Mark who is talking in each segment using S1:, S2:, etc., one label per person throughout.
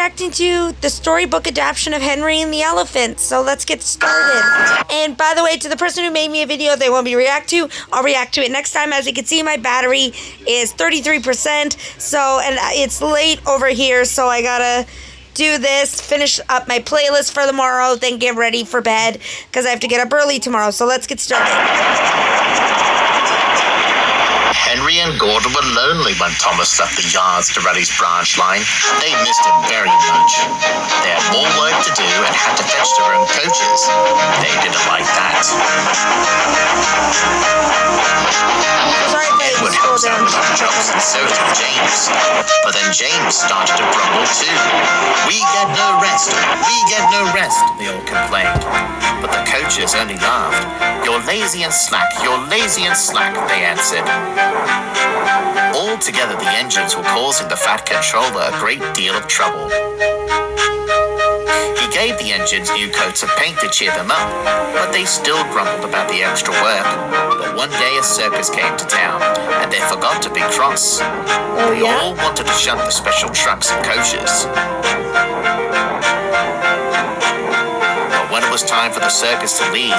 S1: reacting to the storybook adaptation of Henry and the Elephant. So let's get started. And by the way, to the person who made me a video they want me to react to, I'll react to it next time. As you can see, my battery is 33%. So, and it's late over here, so I gotta do this, finish up my playlist for tomorrow, then get ready for bed, because I have to get up early tomorrow. So let's get started.
S2: Henry and Gordon were lonely when Thomas left the yards to run his branch line. They missed him very much. They had more work to do and had to fetch their own coaches. They didn't like that. Edward helped out with the jobs, and so did James. But then James started to grumble too. "We get no rest. We get no rest," they all complained. But the coaches only laughed. "You're lazy and slack. You're lazy and slack," they answered. Altogether, the engines were causing the Fat Controller a great deal of trouble. He gave the engines new coats of paint to cheer them up, but they still grumbled about the extra work. But one day a circus came to town, and they forgot to be cross. They all wanted to shunt the special trucks and coaches. But when it was time for the circus to leave,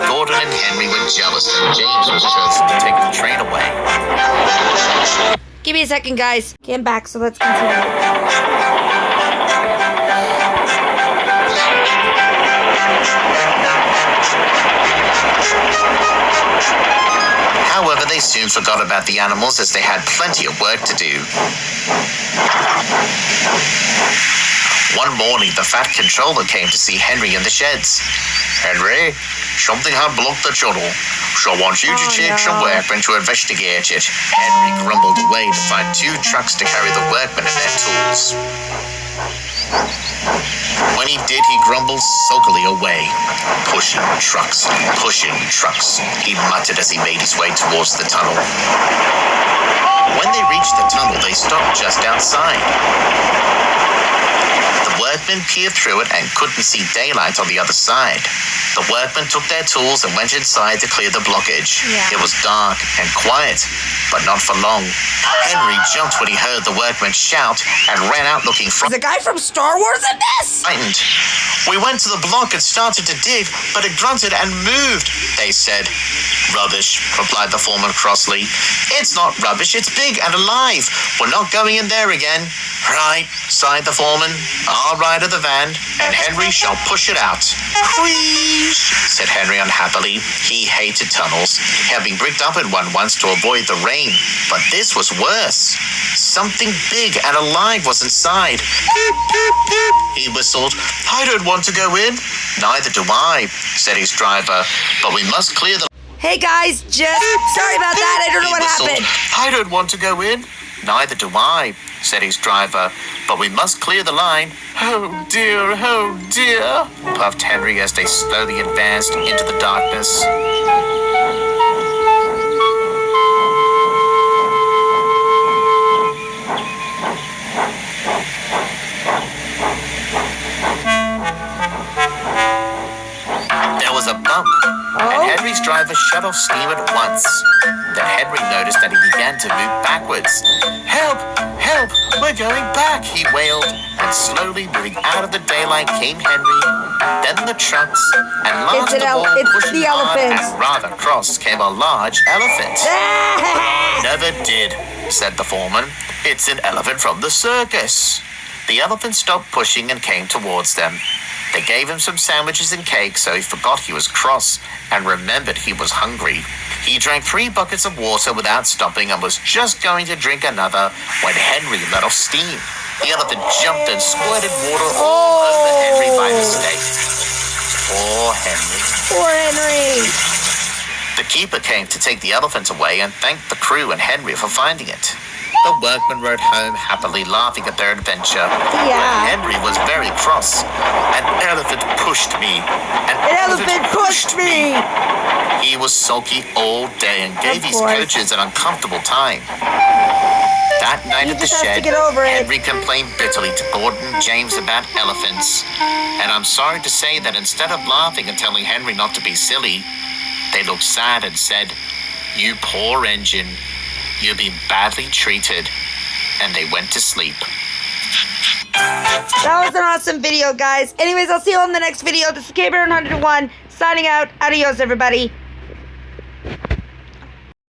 S2: Gordon and Henry were jealous that James was chosen to take the train away.
S1: Give me a second, guys. Okay, I'm back, so let's continue.
S2: However, they soon forgot about the animals as they had plenty of work to do. One morning, the Fat Controller came to see Henry in the sheds. "Henry, something had blocked the tunnel, so I want you to take some workmen to investigate it." Henry grumbled away to find 2 trucks to carry the workmen and their tools. When he did, he grumbled sulkily away. Pushing trucks, he muttered as he made his way towards the tunnel. When they reached the tunnel, they stopped just outside. The workmen peered through it and couldn't see daylight on the other side. The workmen took their tools and went inside to clear the blockage. It was dark and quiet, but not for long. Henry jumped when he heard the workmen shout and ran out looking
S1: Is the guy from Star Wars in this?
S2: frightened. "We went to the block and started to dig, but it grunted and moved," they said. "Rubbish," replied the foreman crossly. "It's not rubbish, it's big and alive. We're not going in there again." "Right," sighed the foreman. "I'll ride to the van, and Henry shall push it out." "Wheesh," said Henry unhappily. He hated tunnels, having bricked up in one once to avoid the rain. But this was worse. Something big and alive was inside. "Peep, peep, peep," he whistled. "I don't want to go in." "Neither do I," said his driver. "But we must clear the..."
S1: Hey guys, sorry about that. I don't know what happened.
S2: "I don't want to go in." "Neither do I," said his driver. "But we must clear the line." Oh dear, puffed Henry as they slowly advanced into the darkness. There was a bump, and Henry's driver shut off steam at once. Then Henry noticed that he began to move backwards. "Help! Help! We're going back!" he wailed, and slowly moving out of the daylight came Henry, then the trucks, and last of all, pushing hard and rather cross, came a large elephant. "Never did," said the foreman. "It's an elephant from the circus." The elephant stopped pushing and came towards them. They gave him some sandwiches and cake, so he forgot he was cross and remembered he was hungry. He drank 3 buckets of water without stopping and was just going to drink another when Henry let off steam. The elephant jumped and squirted water all over Henry by mistake. Poor Henry.
S1: Poor Henry.
S2: The keeper came to take the elephant away and thanked the crew and Henry for finding it. The workmen rode home happily, laughing at their adventure. But Henry was very cross. "An elephant pushed me. An elephant pushed me." He was sulky all day and gave his coaches an uncomfortable time. That night at the shed, Henry complained bitterly to Gordon and James about elephants. And I'm sorry to say that instead of laughing and telling Henry not to be silly, they looked sad and said, "You poor engine. You've been badly treated," and they went to sleep.
S1: That was an awesome video, guys. Anyways, I'll see you all in the next video. This is K-Bear 101 signing out. Adios, everybody.